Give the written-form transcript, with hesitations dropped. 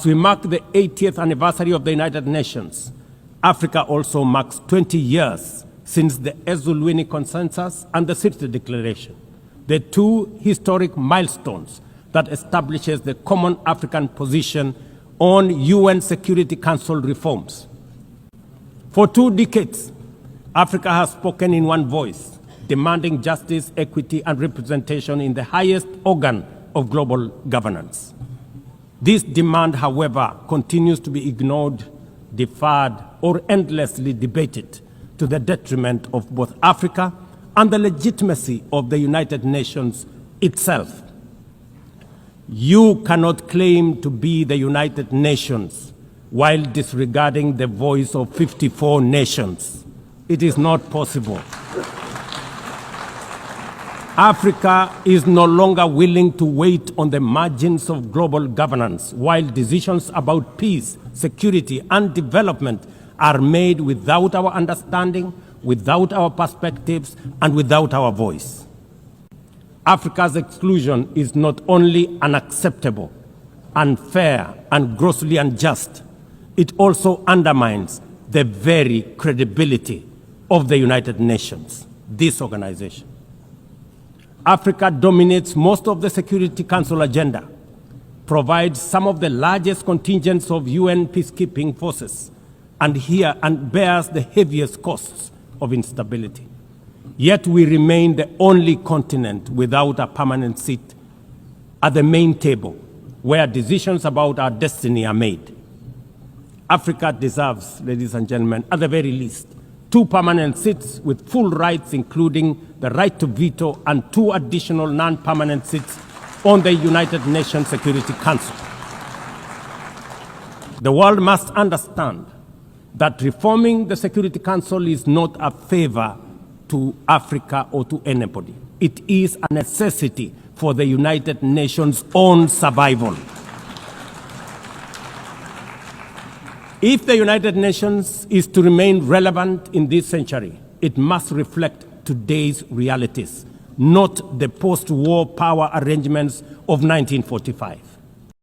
As we mark the 80th anniversary of the United Nations, Africa also marks 20 years since the Ezulwini Consensus and the Sirte Declaration, the two historic milestones that establishes the common African position on UN Security Council reforms. For 2 decades, Africa has spoken in one voice, demanding justice, equity, and representation in the highest organ of global governance. This demand, however, continues to be ignored, deferred, or endlessly debated to the detriment of both Africa and the legitimacy of the United Nations itself. You cannot claim to be the United Nations while disregarding the voice of 54 nations. It is not possible. Africa is no longer willing to wait on the margins of global governance while decisions about peace, security, and development are made without our understanding, without our perspectives, and without our voice. Africa's exclusion is not only unacceptable, unfair, and grossly unjust, it also undermines the very credibility of the United Nations, this organization. Africa dominates most of the Security Council agenda, provides some of the largest contingents of UN peacekeeping forces, and bears the heaviest costs of instability. Yet we remain the only continent without a permanent seat at the main table where decisions about our destiny are made. Africa deserves, ladies and gentlemen, at the very least, 2 permanent seats with full rights, including the right to veto, and 2 additional non-permanent seats on the United Nations Security Council. The world must understand that reforming the Security Council is not a favor to Africa or to anybody. It is a necessity for the United Nations' own survival. If the United Nations is to remain relevant in this century, it must reflect today's realities, not the post-war power arrangements of 1945.